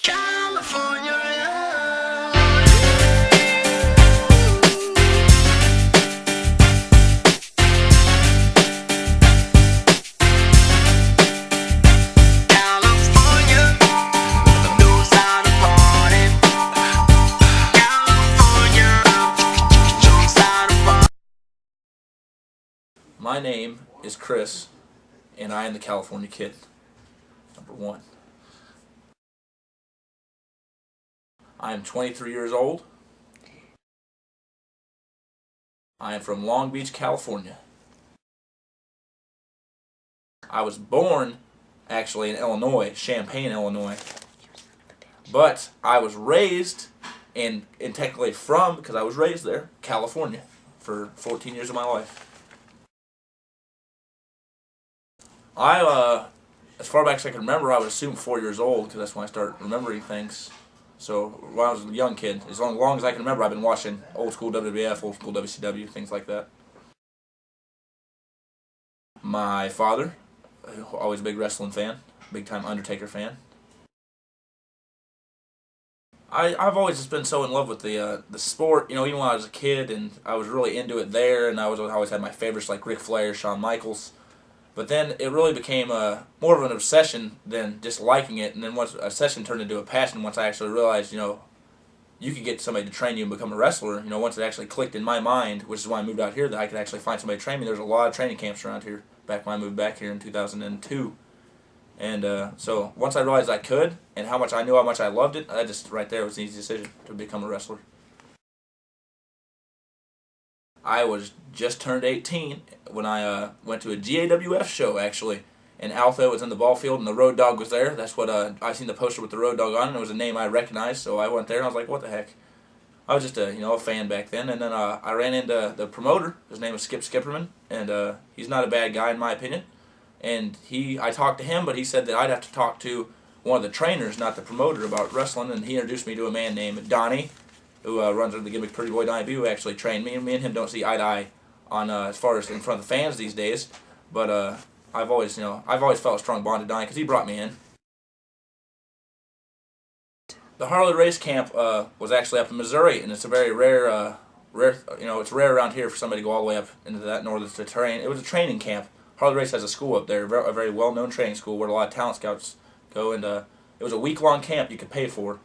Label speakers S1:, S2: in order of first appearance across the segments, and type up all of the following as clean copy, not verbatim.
S1: California.
S2: My name is Chris, and I am the California Kid, number one. I am 23 years old. I am from Long Beach, California. I was born, actually, in Illinois, Champaign, Illinois. But I was raised, and technically from, because I was raised there, California, for 14 years of my life. As far back as I can remember, I would assume 4 years old, because that's when I started remembering things. So when I was a young kid, as long as I can remember, I've been watching old school WWF, old school WCW, things like that. My father, always a big wrestling fan, big time Undertaker fan. I've always just been so in love with the sport, even when I was a kid, and I was really into it there, and I always had my favorites like Ric Flair, Shawn Michaels. But then it really became more of an obsession than just liking it, and then once a obsession turned into a passion, once I actually realized, you could get somebody to train you and become a wrestler, once it actually clicked in my mind, which is why I moved out here, that I could actually find somebody to train me. There's a lot of training camps around here, back when I moved back here in 2002. And so once I realized I could, and how much I loved it, right there was an easy decision to become a wrestler. I was just turned 18 when I went to a GAWF show, actually. And Alpha was in the ball field, and the Road Dogg was there. That's what I seen the poster with the Road Dogg on, and it was a name I recognized, so I went there, and I was like, what the heck? I was just a fan back then, and then I ran into the promoter. His name was Skip Skipperman, and he's not a bad guy in my opinion. And I talked to him, but he said that I'd have to talk to one of the trainers, not the promoter, about wrestling, and he introduced me to a man named Donnie, who runs under the gimmick Pretty Boy Donnie B, who actually trained me. And me and him don't see eye to eye on as far as in front of the fans these days. But I've always felt a strong bond to Donnie because he brought me in. The Harley race camp was actually up in Missouri, and it's a very rare, it's rare around here for somebody to go all the way up into that northern terrain. It was a training camp. Harley Race has a school up there, a very well-known training school where a lot of talent scouts go, and it was a week-long camp you could pay for.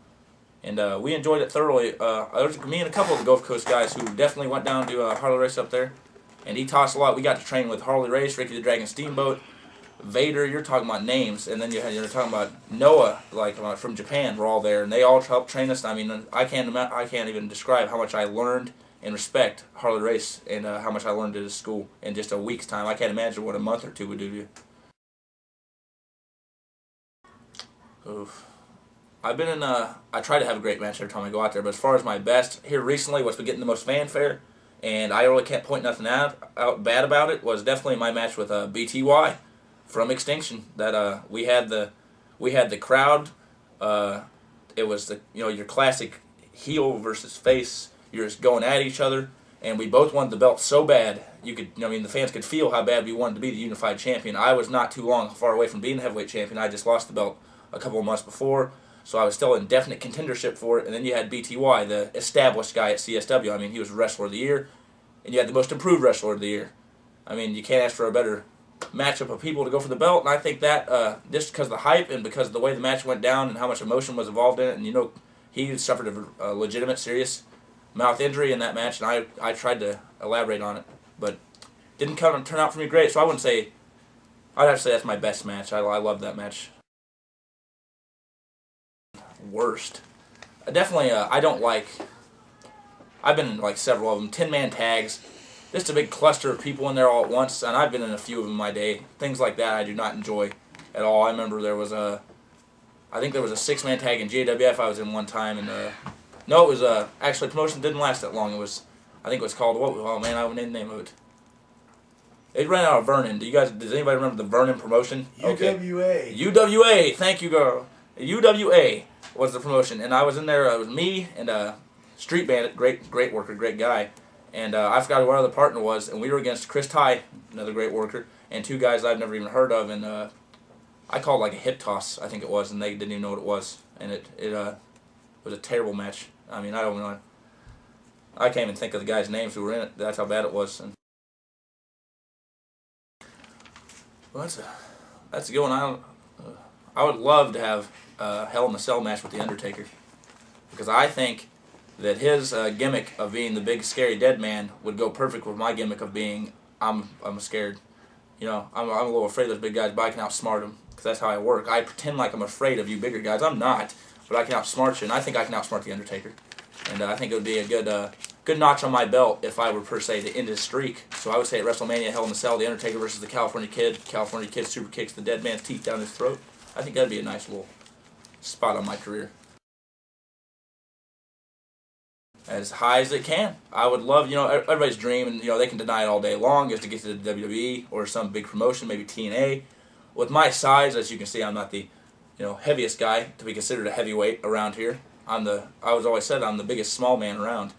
S2: And we enjoyed it thoroughly. There was me and a couple of the Gulf Coast guys who definitely went down to Harley Race up there. And he taught us a lot. We got to train with Harley Race, Ricky the Dragon Steamboat, Vader. You're talking about names. And then you're talking about Noah, from Japan. We're all there. And they all helped train us. I mean, I can't even describe how much I learned and respect Harley Race and how much I learned at his school in just a week's time. I can't imagine what a month or two would do to you. Oof. I try to have a great match every time I go out there, but as far as my best, here recently, what's been getting the most fanfare, and I really can't point nothing out bad about it, was definitely my match with BTY from Extinction. That we had the crowd. It was your classic heel versus face. You're just going at each other, and we both wanted the belt so bad. The fans could feel how bad we wanted to be the unified champion. I was not too far away from being the heavyweight champion. I just lost the belt a couple of months before. So I was still in definite contendership for it. And then you had BTY, the established guy at CSW. I mean, he was Wrestler of the Year. And you had the most improved Wrestler of the Year. I mean, you can't ask for a better matchup of people to go for the belt. And I think that, just because of the hype and because of the way the match went down and how much emotion was involved in it. And, he suffered a legitimate, serious mouth injury in that match. And I tried to elaborate on it. But didn't turn out for me great. So I'd have to say that's my best match. I love that match. Worst. Definitely, I don't like... I've been in several of them. 10-man tags. Just a big cluster of people in there all at once, and I've been in a few of them in my day. Things like that I do not enjoy at all. I remember there was I think there was a 6-man tag in JWF I was in one time, and no, it was actually promotion didn't last that long. I think it was called, oh man, I didn't name it. It ran out of Vernon. Does anybody remember the Vernon promotion?
S3: UWA.
S2: Okay. UWA, thank you, girl. UWA was the promotion, and I was in there. It was me and Street Bandit, great worker, great guy, and I forgot who our other partner was, and we were against Chris Ty, another great worker, and two guys I've never even heard of, and I called like a hip toss, I think it was, and they didn't even know what it was. and it was a terrible match. I mean, I don't know. I can't even think of the guys' names who were in it. That's how bad it was. And well, that's a good one. I would love to have a Hell in a Cell match with the Undertaker, because I think that his gimmick of being the big scary dead man would go perfect with my gimmick of being I'm scared. You know, I'm a little afraid of those big guys, but I can outsmart them, because that's how I work. I pretend like I'm afraid of you bigger guys. I'm not, but I can outsmart you, and I think I can outsmart the Undertaker. And I think it would be a good notch on my belt if I were, per se, to end his streak. So I would say at WrestleMania, Hell in a Cell, the Undertaker versus the California Kid. California Kid super kicks the dead man's teeth down his throat. I think that'd be a nice little spot on my career. As high as it can. I would love, you know, everybody's dream, and, you know, they can deny it all day long, is to get to the WWE or some big promotion, maybe TNA. With my size, as you can see, I'm not the, you know, heaviest guy to be considered a heavyweight around here. I was always said I'm the biggest small man around.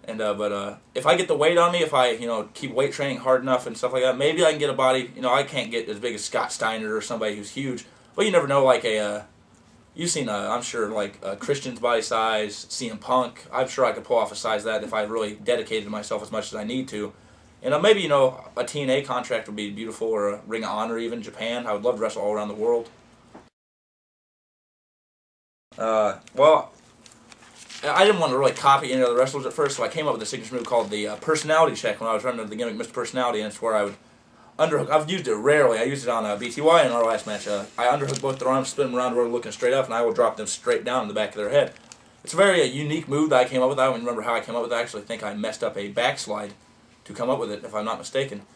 S2: And but if I get the weight on me, if I, you know, keep weight training hard enough and stuff like that, maybe I can get a body. You know, I can't get as big as Scott Steiner or somebody who's huge, but you never know. Like you've seen, I'm sure, like Christian's body size, CM Punk. I'm sure I could pull off a size that if I really dedicated myself as much as I need to. And maybe, you know, a TNA contract would be beautiful, or a Ring of Honor, even Japan. I would love to wrestle all around the world. Well, I didn't want to really copy any of the wrestlers at first, so I came up with a signature move called the personality check when I was running the gimmick Mr. Personality, and it's where I would underhook. I've used it rarely. I used it on BTY in our last match. I underhook both their arms, spin them around the road looking straight up, and I will drop them straight down in the back of their head. It's a very unique move that I came up with. I don't even remember how I came up with it. I actually think I messed up a backslide to come up with it, if I'm not mistaken.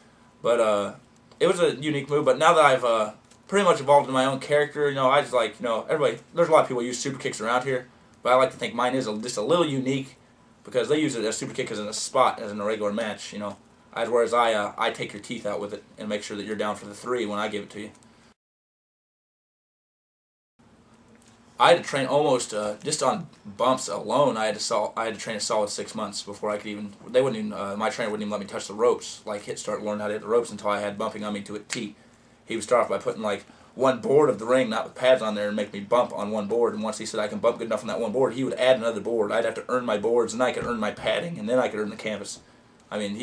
S2: But it was a unique move. But now that I've pretty much evolved in my own character, you know, I just like, you know, everybody, there's a lot of people who use super kicks around here, but I like to think mine is just a little unique, because they use it as super kick as in a spot, as in a regular match, you know. Whereas I take your teeth out with it and make sure that you're down for the 3 when I give it to you. I had to train almost just on bumps alone. I had to train a solid 6 months before I could even. They wouldn't even. My trainer wouldn't even let me touch the ropes. Start learning how to hit the ropes until I had bumping on me to a T. He would start off by putting like one board of the ring, not with pads on there, and make me bump on one board. And once he said I can bump good enough on that one board, he would add another board. I'd have to earn my boards, and then I could earn my padding, and then I could earn the canvas. I mean,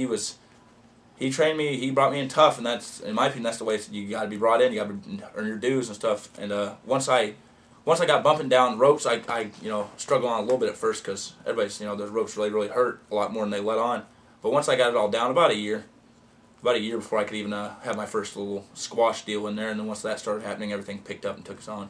S2: he trained me. He brought me in tough, and that's, in my opinion, that's the way you got to be brought in. You got to earn your dues and stuff. And once I got bumping down ropes, I you know, struggled on a little bit at first, because everybody's, you know, those ropes really hurt a lot more than they let on. But once I got it all down, about a year before I could even have my first little squash deal in there, and then once that started happening, everything picked up and took us on.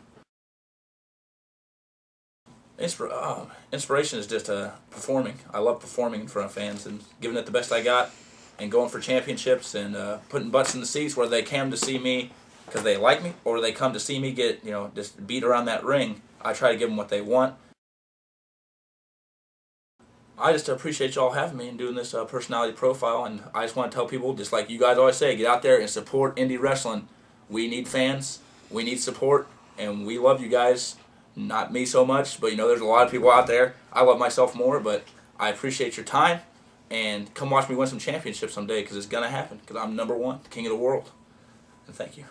S2: Inspiration is just performing. I love performing in front of fans and giving it the best I got, and going for championships, and putting butts in the seats, whether they come to see me because they like me, or they come to see me get, you know, just beat around that ring. I try to give them what they want. I just appreciate y'all having me and doing this personality profile, and I just want to tell people, just like you guys always say, get out there and support indie wrestling. We need fans, we need support, and we love you guys. Not me so much, but, you know, there's a lot of people out there. I love myself more, but I appreciate your time, and come watch me win some championships someday, because it's going to happen, because I'm #1, king of the world. And thank you.